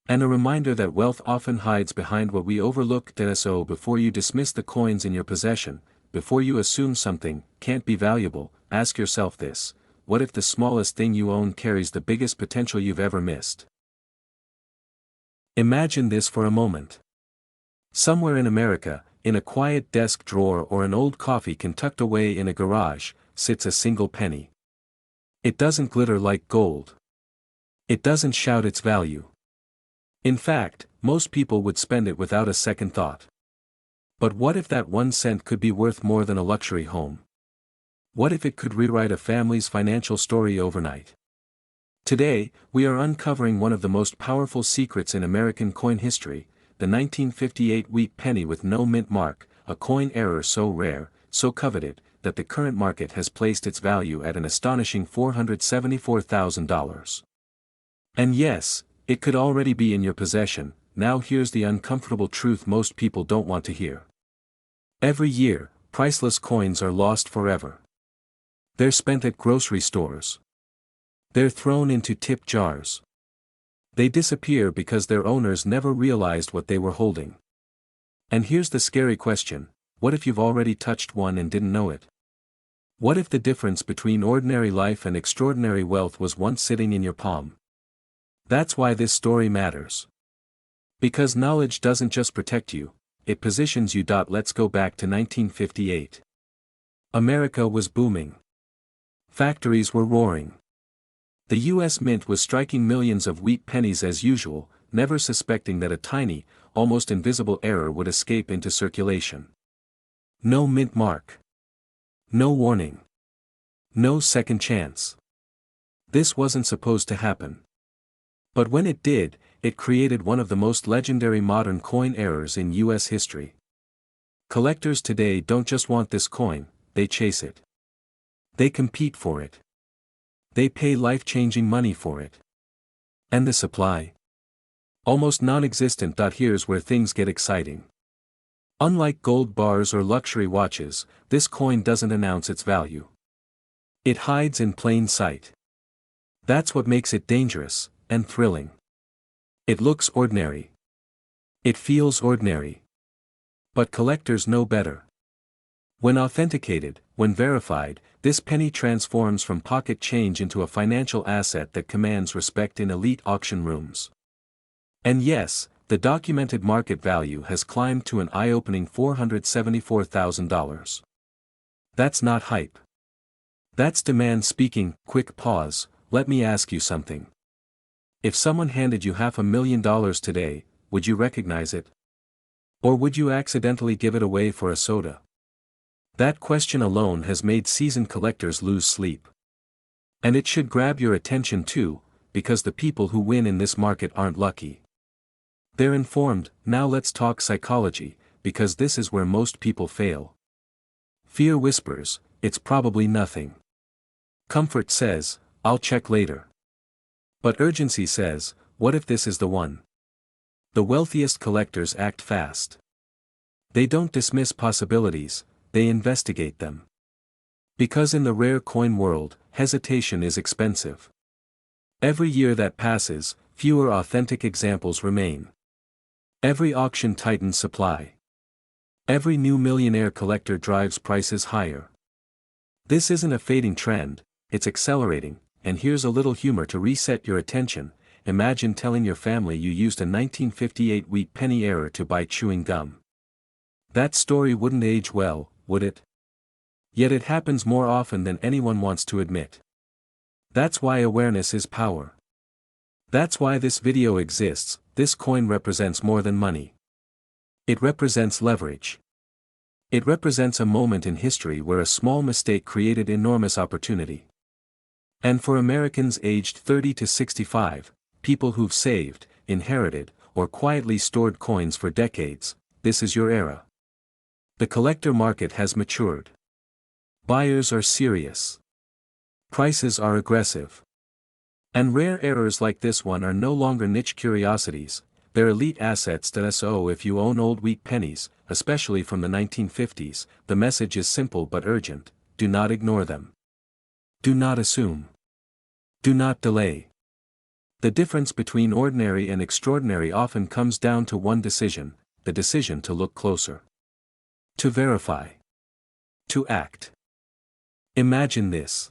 And a reminder that wealth often hides behind what we overlook. So before you dismiss the coins in your possession, before you assume something can't be valuable, ask yourself this: what if the smallest thing you own carries the biggest potential you've ever missed? Imagine this for a moment. Somewhere in America, in a quiet desk drawer or an old coffee can tucked away in a garage, sits a single penny. It doesn't glitter like gold. It doesn't shout its value. In fact, most people would spend it without a second thought. But what if that 1 cent could be worth more than a luxury home? What if it could rewrite a family's financial story overnight? Today, we are uncovering one of the most powerful secrets in American coin history, the 1958 wheat penny with no mint mark, a coin error so rare, so coveted, that the current market has placed its value at an astonishing $474,000. And yes, it could already be in your possession. Now here's the uncomfortable truth most people don't want to hear. Every year, priceless coins are lost forever. They're spent at grocery stores. They're thrown into tip jars. They disappear because their owners never realized what they were holding. And here's the scary question: what if you've already touched one and didn't know it? What if the difference between ordinary life and extraordinary wealth was once sitting in your palm? That's why this story matters. Because knowledge doesn't just protect you, it positions you. Let's go back to 1958. America was booming. Factories were roaring. The U.S. Mint was striking millions of wheat pennies as usual, never suspecting that a tiny, almost invisible error would escape into circulation. No mint mark. No warning. No second chance. This wasn't supposed to happen. But when it did, it created one of the most legendary modern coin errors in U.S. history. Collectors today don't just want this coin, they chase it. They compete for it. They pay life-changing money for it. And the supply? Almost non-existent. Here's where things get exciting. Unlike gold bars or luxury watches, this coin doesn't announce its value. It hides in plain sight. That's what makes it dangerous and thrilling. It looks ordinary. It feels ordinary. But collectors know better. When authenticated, when verified, this penny transforms from pocket change into a financial asset that commands respect in elite auction rooms. And yes, the documented market value has climbed to an eye-opening $474,000. That's not hype. That's demand speaking. Quick pause, let me ask you something. If someone handed you $500,000 today, would you recognize it? Or would you accidentally give it away for a soda? That question alone has made seasoned collectors lose sleep. And it should grab your attention too, because the people who win in this market aren't lucky. They're informed. Now let's talk psychology, because this is where most people fail. Fear whispers, it's probably nothing. Comfort says, I'll check later. But urgency says, what if this is the one? The wealthiest collectors act fast. They don't dismiss possibilities, they investigate them. Because in the rare coin world, hesitation is expensive. Every year that passes, fewer authentic examples remain. Every auction tightens supply. Every new millionaire collector drives prices higher. This isn't a fading trend, it's accelerating, and here's a little humor to reset your attention. Imagine telling your family you used a 1958 wheat penny error to buy chewing gum. That story wouldn't age well, would it? Yet it happens more often than anyone wants to admit. That's why awareness is power. That's why this video exists. This coin represents more than money. It represents leverage. It represents a moment in history where a small mistake created enormous opportunity. And for Americans aged 30 to 65, people who've saved, inherited, or quietly stored coins for decades, this is your era. The collector market has matured. Buyers are serious. Prices are aggressive. And rare errors like this one are no longer niche curiosities, they're elite assets. So if you own old wheat pennies, especially from the 1950s, the message is simple but urgent: do not ignore them. Do not assume. Do not delay. The difference between ordinary and extraordinary often comes down to one decision: the decision to look closer. To verify. To act. Imagine this.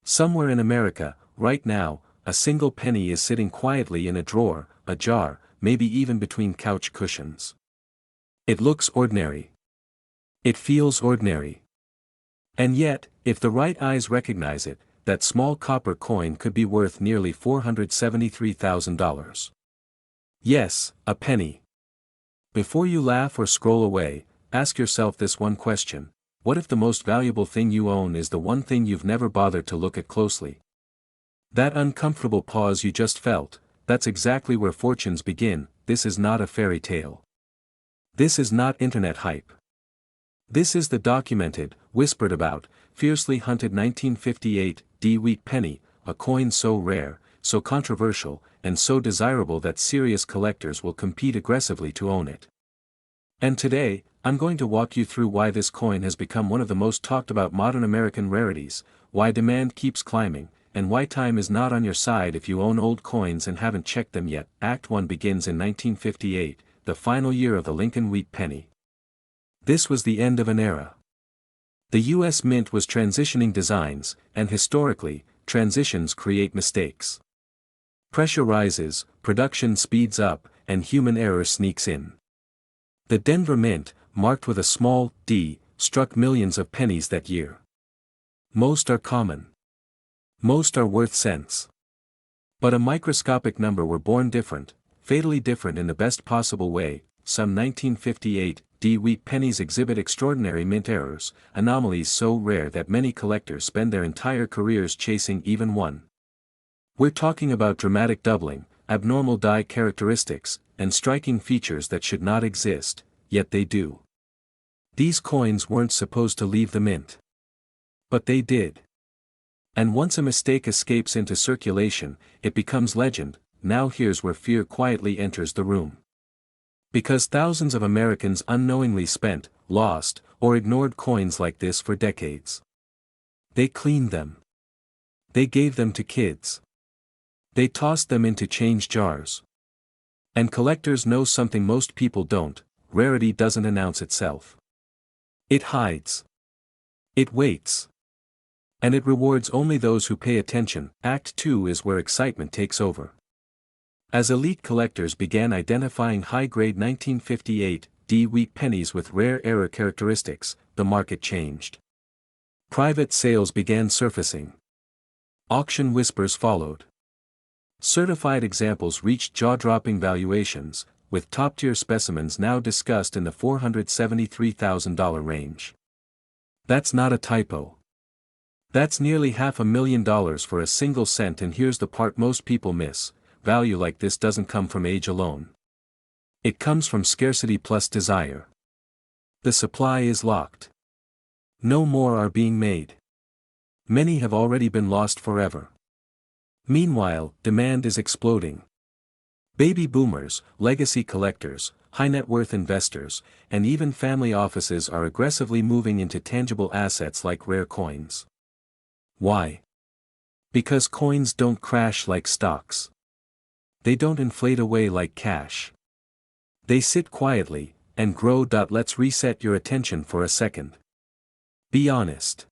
Somewhere in America, right now, a single penny is sitting quietly in a drawer, a jar, maybe even between couch cushions. It looks ordinary. It feels ordinary. And yet, if the right eyes recognize it, that small copper coin could be worth nearly $473,000. Yes, a penny. Before you laugh or scroll away, ask yourself this one question: what if the most valuable thing you own is the one thing you've never bothered to look at closely? That uncomfortable pause you just felt, that's exactly where fortunes begin. This is not a fairy tale. This is not internet hype. This is the documented, whispered about, fiercely hunted 1958 wheat penny, a coin so rare, so controversial, and so desirable that serious collectors will compete aggressively to own it. And today, I'm going to walk you through why this coin has become one of the most talked about modern American rarities, why demand keeps climbing, and why time is not on your side if you own old coins and haven't checked them yet. Act 1 begins in 1958, the final year of the Lincoln wheat penny. This was the end of an era. The U.S. Mint was transitioning designs, and historically, transitions create mistakes. Pressure rises, production speeds up, and human error sneaks in. The Denver Mint, marked with a small d, struck millions of pennies that year. Most are common. Most are worth cents. But a microscopic number were born different, fatally different in the best possible way. Some 1958 wheat pennies exhibit extraordinary mint errors, anomalies so rare that many collectors spend their entire careers chasing even one. We're talking about dramatic doubling, abnormal die characteristics, and striking features that should not exist, yet they do. These coins weren't supposed to leave the mint. But they did. And once a mistake escapes into circulation, it becomes legend. Now here's where fear quietly enters the room. Because thousands of Americans unknowingly spent, lost, or ignored coins like this for decades. They cleaned them. They gave them to kids. They tossed them into change jars. And collectors know something most people don't: rarity doesn't announce itself. It hides. It waits. And it rewards only those who pay attention. Act 2 is where excitement takes over. As elite collectors began identifying high-grade 1958 wheat pennies with rare error characteristics, the market changed. Private sales began surfacing. Auction whispers followed. Certified examples reached jaw-dropping valuations, with top-tier specimens now discussed in the $473,000 range. That's not a typo. That's nearly $500,000 for a single cent, and here's the part most people miss: value like this doesn't come from age alone. It comes from scarcity plus desire. The supply is locked. No more are being made. Many have already been lost forever. Meanwhile, demand is exploding. Baby boomers, legacy collectors, high-net-worth investors, and even family offices are aggressively moving into tangible assets like rare coins. Why? Because coins don't crash like stocks. They don't inflate away like cash. They sit quietly, and grow. Let's reset your attention for a second. Be honest.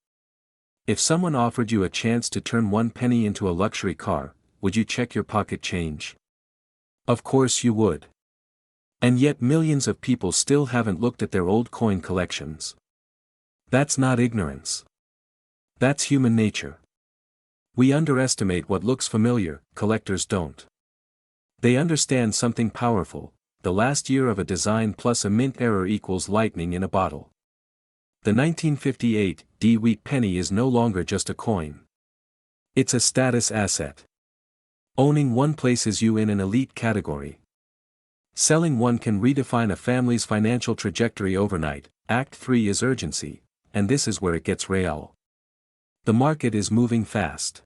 If someone offered you a chance to turn one penny into a luxury car, would you check your pocket change? Of course you would. And yet millions of people still haven't looked at their old coin collections. That's not ignorance. That's human nature. We underestimate what looks familiar. Collectors don't. They understand something powerful: the last year of a design plus a mint error equals lightning in a bottle. The 1958 wheat penny is no longer just a coin. It's a status asset. Owning one places you in an elite category. Selling one can redefine a family's financial trajectory overnight. Act 3 is urgency, and this is where it gets real. The market is moving fast.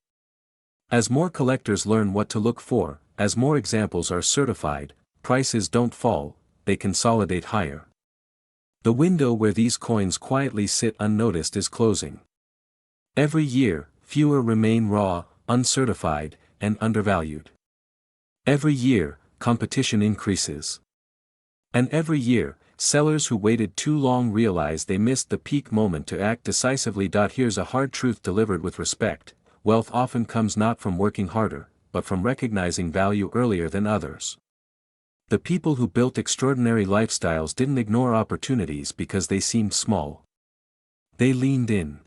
As more collectors learn what to look for, as more examples are certified, prices don't fall, they consolidate higher. The window where these coins quietly sit unnoticed is closing. Every year, fewer remain raw, uncertified, and undervalued. Every year, competition increases. And every year, sellers who waited too long realize they missed the peak moment to act decisively. Here's a hard truth delivered with respect: wealth often comes not from working harder, but from recognizing value earlier than others. The people who built extraordinary lifestyles didn't ignore opportunities because they seemed small. They leaned in.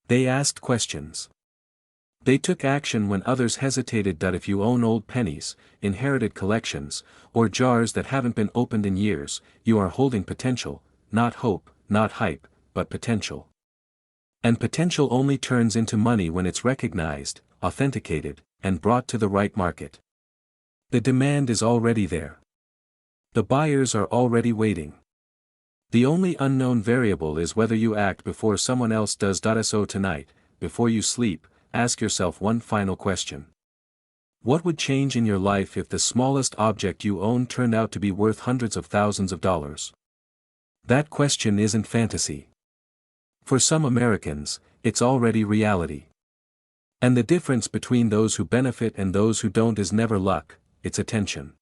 They asked questions. They took action when others hesitated. If you own old pennies, inherited collections, or jars that haven't been opened in years, you are holding potential, not hope, not hype, but potential. And potential only turns into money when it's recognized, authenticated, and brought to the right market. The demand is already there. The buyers are already waiting. The only unknown variable is whether you act before someone else does. So tonight, before you sleep, ask yourself one final question. What would change in your life if the smallest object you own turned out to be worth hundreds of thousands of dollars? That question isn't fantasy. For some Americans, it's already reality. And the difference between those who benefit and those who don't is never luck, it's attention.